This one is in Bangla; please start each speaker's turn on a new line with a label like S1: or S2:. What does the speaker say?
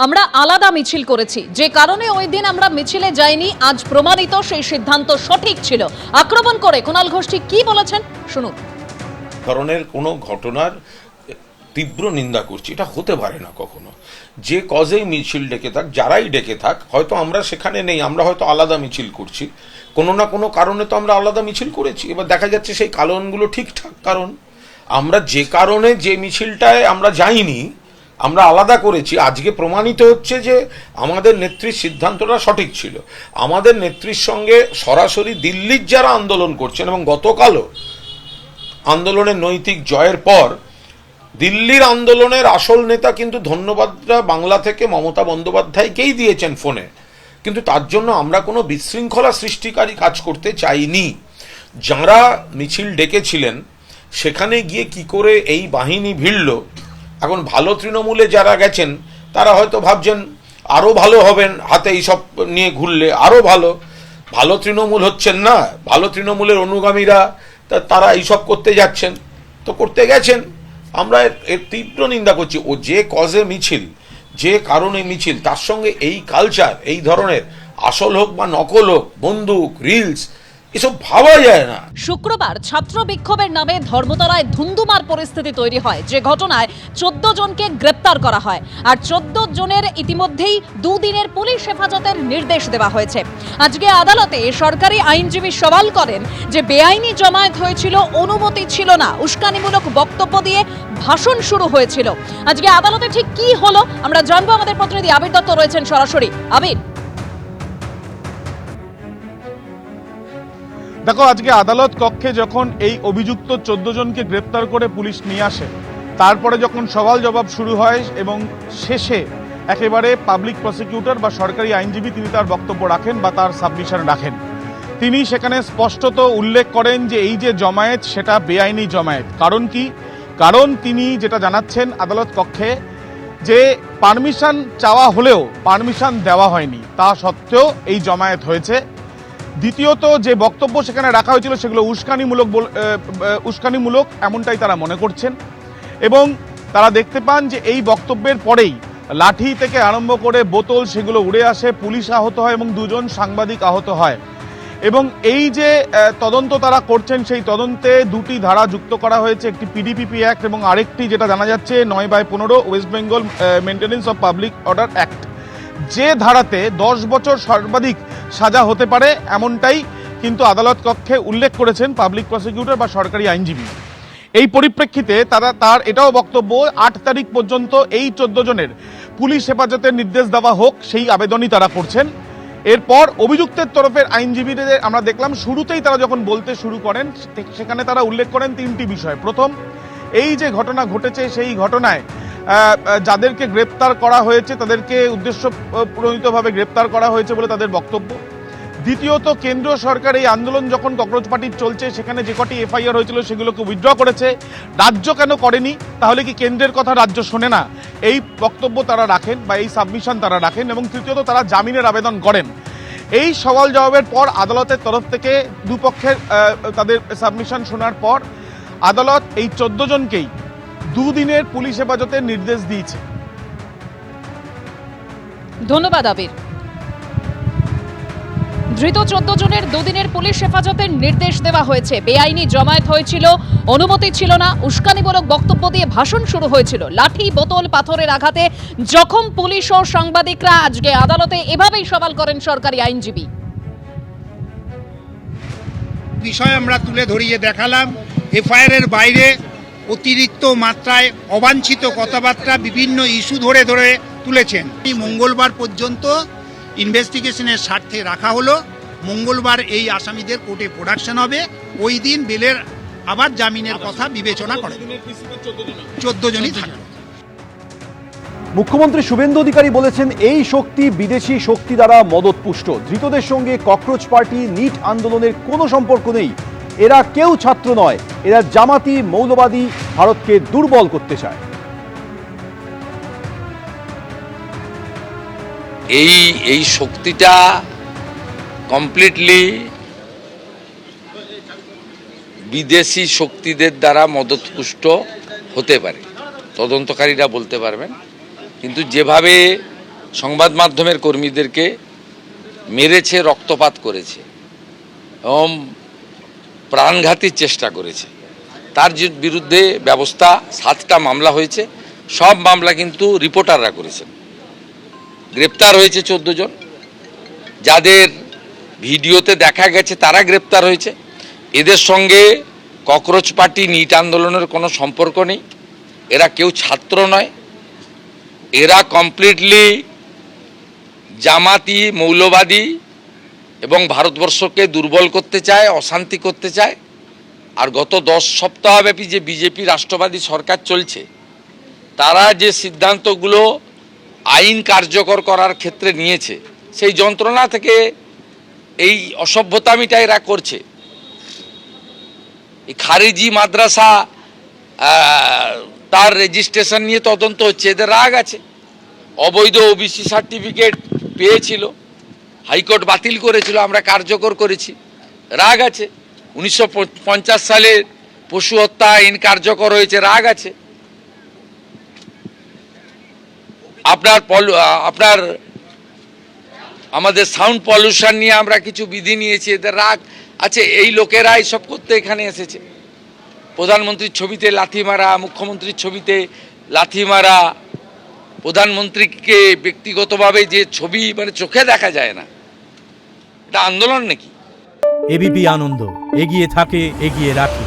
S1: আমরা আলাদা মিছিল করেছি, যে কারণে ওই দিন আমরা মিছিলে যাইনি, আজ প্রমাণিত সেই সিদ্ধান্ত সঠিক ছিল। আক্রমণ করে কুণাল ঘোষ ঠিক কি বলেছেন শুনুন।
S2: ধরনের কোনো ঘটনার তীব্র নিন্দা করছি, এটা হতে পারে না কখনো। যে কজেই মিছিল ডেকে থাক, যারাই ডেকে থাক, হয়তো আমরা সেখানে নেই, আমরা হয়তো আলাদা মিছিল করছি, কোনো না কোনো কারণে তো আমরা আলাদা মিছিল করেছি। এবার দেখা যাচ্ছে সেই কারণগুলো ঠিকঠাক কারণ। আমরা যে কারণে যে মিছিলটায় আমরা যাইনি, আমরা আলাদা করেছি, আজকে প্রমাণিত হচ্ছে যে আমাদের নেত্রীর সিদ্ধান্তটা সঠিক ছিল। আমাদের নেত্রীর সঙ্গে সরাসরি দিল্লির যারা আন্দোলন করছেন, এবং গতকালও আন্দোলনের নৈতিক জয়ের পর দিল্লির আন্দোলনের আসল নেতা কিন্তু ধন্যবাদটা বাংলা থেকে মমতা বন্দ্যোপাধ্যায়কেই দিয়েছেন ফোনে, কিন্তু তার জন্য আমরা কোনো বিশৃঙ্খলা সৃষ্টিকারী কাজ করতে চাইনি। যারা মিছিল ডেকেছিলেন সেখানে গিয়ে কি করে এই বাহিনী ভিড়ল, এখন ভালো তৃণমূলে যারা গেছেন তারা হয়তো ভাবছেন আরও ভালো হবেন, হাতে এইসব নিয়ে ঘুরলে আরও ভালো। ভালো তৃণমূল হচ্ছেন না, ভালো তৃণমূলের অনুগামীরা তারা এইসব করতে যাচ্ছেন, তো করতে গেছেন। আমরা এর তীব্র নিন্দা করছি। ও যে কজে মিছিল, যে কারণে মিছিল, তার সঙ্গে এই কালচার, এই ধরনের আসল হোক বা নকল হোক, বন্দুক, রিলস, এসব ভাবা যায় না।
S1: শুক্রবার ছাত্র বিক্ষোভের নামে ধর্মতলায় ধুন্ধুমার পরিস্থিতি তৈরি হয়, যে ঘটনায় 14 জনকে গ্রেপ্তার করা হয়। আর 14 জনের ইতিমধ্যেই দুদিনের পুলিশ হেফাজতের নির্দেশ দেওয়া হয়েছে। আজকে আদালতে সরকারি আইনজীবী সওয়াল করেন যে বেআইনি জমায়েত হয়েছিল, অনুমতি ছিল না, উস্কানিমূলক বক্তব্য দিয়ে ভাষণ শুরু হয়েছিল। আজকে আদালতে ঠিক কি হলো আমরা জানবো। আমাদের প্রতিনিধি আবির দত্ত রয়েছেন সরাসরি। আবির,
S3: দেখো, আজকে আদালত কক্ষে যখন এই অভিযুক্ত 14 জনকে গ্রেপ্তার করে পুলিশ নিয়ে আসে, তারপরে যখন সওয়াল জবাব শুরু হয় এবং শেষে একেবারে পাবলিক প্রসিকিউটর বা সরকারি আইনজীবী তিনি তার বক্তব্য রাখেন বা তার সাবমিশন রাখেন, তিনি সেখানে স্পষ্টত উল্লেখ করেন যে এই যে জমায়েত সেটা বেআইনি জমায়েত। কারণ কি? কারণ তিনি যেটা জানাচ্ছেন আদালত কক্ষে, যে পারমিশন চাওয়া হলেও পারমিশন দেওয়া হয়নি, তা সত্ত্বেও এই জমায়েত হয়েছে। দ্বিতীয়ত, যে বক্তব্য সেখানে রাখা হয়েছিল সেগুলো উস্কানিমূলক এমনটাই তারা মনে করছেন, এবং তারা দেখতে পান যে এই বক্তব্যের পরেই লাঠি থেকে আরম্ভ করে বোতল সেগুলো উড়ে আসে, পুলিশ আহত হয় এবং 2 জন সাংবাদিক আহত হয়। এবং এই যে তদন্ত তারা করছেন, সেই তদন্তে 2টি ধারা যুক্ত করা হয়েছে, একটি পিডিপিপি অ্যাক্ট এবং আরেকটি যেটা জানা যাচ্ছে 9/15 West Bengal maintenance of public order act, যে ধারাতে 10 বছর সর্বাধিক সাজা হতে পারে, এমনটাই কিন্তু আদালত কক্ষে উল্লেখ করেছেন পাবলিক প্রসিকিউটর বা সরকারি আইনজীবী। এই পরিপ্রেক্ষিতে তার এটাও বক্তব্য 8 তারিখ পর্যন্ত এই 14 জনের পুলিশ হেফাজতের নির্দেশ দেওয়া হোক, সেই আবেদনই তারা করছেন। এরপর অভিযুক্তের তরফের আইনজীবীদের আমরা দেখলাম শুরুতেই তারা যখন বলতে শুরু করেন, সেখানে তারা উল্লেখ করেন 3টি বিষয়। প্রথম, এই যে ঘটনা ঘটেছে সেই ঘটনায় যাদেরকে গ্রেপ্তার করা হয়েছে তাদেরকে উদ্দেশ্য প্রণোদিতভাবে গ্রেপ্তার করা হয়েছে বলে তাদের বক্তব্য। দ্বিতীয়ত, কেন্দ্রীয় সরকার এই আন্দোলন যখন ককরোচ পার্টির চলছে সেখানে যে কটি এফআইআর হয়েছিল সেগুলোকে উইথড্র করেছে, রাজ্য কেন করেনি? তাহলে কি কেন্দ্রের কথা রাজ্য শোনে না? এই বক্তব্য তারা রাখেন বা এই সাবমিশন তারা রাখেন। এবং তৃতীয়ত, তারা জামিনের আবেদন করেন। এই সওয়াল জবাবের পর আদালতের তরফ থেকে দুপক্ষের তাদের সাবমিশন শোনার পর আদালত এই 14 জনকেই 2 দিনের পুলিশ হেফাজতের নির্দেশ দিয়েছে।
S1: ধন্যবাদ আবির। ধৃত 14 জনের 2 দিনের পুলিশ হেফাজতের নির্দেশ দেওয়া হয়েছে। বেআইনি জমায়েত হয়েছিল, অনুমতি ছিল না, উস্কানিমূলক বক্তব্য দিয়ে ভাষণ শুরু হয়েছিল, লাঠি, বোতল, পাথরের আঘাতে জখম পুলিশ ও সাংবাদিকরা। আজকে আদালতে এভাবেই সওয়াল করেন সরকারি আইনজীবী।
S4: বিষয় আমরা তুলে ধরিয়ে দেখালাম। এফআইআর এর বাইরে অতিরিক্ত মাত্রায় অবাঞ্ছিত কথাবার্তা বিভিন্ন ইস্যু ধরে ধরে তুলেছেন। মঙ্গলবার পর্যন্ত ইনভেস্টিগেশনের স্বার্থে রাখা হলো। মঙ্গলবার এই আসামিদের কোর্টে প্রোডাকশন হবে। ওই দিন বেলের আবার জামিনের কথা বিবেচনা করে 14 জনই থাকবে।
S5: মুখ্যমন্ত্রী শুভেন্দু অধিকারী বলেছেন, এই শক্তি বিদেশি শক্তি দ্বারা মদতপুষ্ট। ধৃতদের সঙ্গে ককরোচ পার্টি, নিট আন্দোলনের কোনো সম্পর্ক নেই। এরা কেউ ছাত্র নয়, এরা জামাতি, মৌলবাদী, ভারতকে দুর্বল করতে চায়।
S6: এই শক্তিটা কমপ্লিটলি বিদেশি শক্তিদের দ্বারা মদতপুষ্ট হতে পারে, তদন্তকারীরা বলতে পারবেন। কিন্তু যেভাবে সংবাদ মাধ্যমের কর্মীদেরকে মেরেছে, রক্তপাত করেছে এবং প্রাণঘাতীর চেষ্টা করেছে, তার বিরুদ্ধে ব্যবস্থা 7টা মামলা হয়েছে। সব মামলা কিন্তু রিপোর্টাররা করেছেন। গ্রেপ্তার হয়েছে 14 জন, যাদের ভিডিওতে দেখা গেছে তারা গ্রেপ্তার হয়েছে। এদের সঙ্গে ককরোচ পার্টি নিট আন্দোলনের কোনো সম্পর্ক নেই। এরা কেউ ছাত্র নয়, এরা কমপ্লিটলি জামাতি, মৌলবাদী এবং ভারতবর্ষকে দুর্বল করতে চায়, অশান্তি করতে চায়। আর গত 10 সপ্তাহব্যাপী যে বিজেপি রাষ্ট্রবাদী সরকার চলছে, তারা যে সিদ্ধান্তগুলো আইন কার্যকর করার ক্ষেত্রে নিয়েছে, সেই যন্ত্রণা থেকে এই অসভ্যতামিটা এরা করছে। এই খারিজি মাদ্রাসা তার রেজিস্ট্রেশন নিয়ে তদন্ত হচ্ছে, এদের রাগ আছে। অবৈধ ওবিসি সার্টিফিকেট পেয়েছিল, হাইকোর্ট বাতিল করেছিল, আমরা কার্যকর করেছি, রাগ আছে। 1950 সালের পশু হত্যা আইন কার্যকর হয়েছে, রাগ আছে। আপনার আমাদের সাউন্ড পলিউশন নিয়ে আমরা কিছু বিধি নিয়েছি, এদের রাগ আছে। এই লোকেরা এইসব করতে এখানে এসেছে। প্রধানমন্ত্রীর ছবিতে লাথি মারা, মুখ্যমন্ত্রীর ছবিতে লাথি মারা, প্রধানমন্ত্রীকে ব্যক্তিগতভাবে যে ছবি মানে চোখে দেখা যায় না, এটা আন্দোলন নাকি?
S7: এবিপি আনন্দ, এগিয়ে থাকে, এগিয়ে রাখে।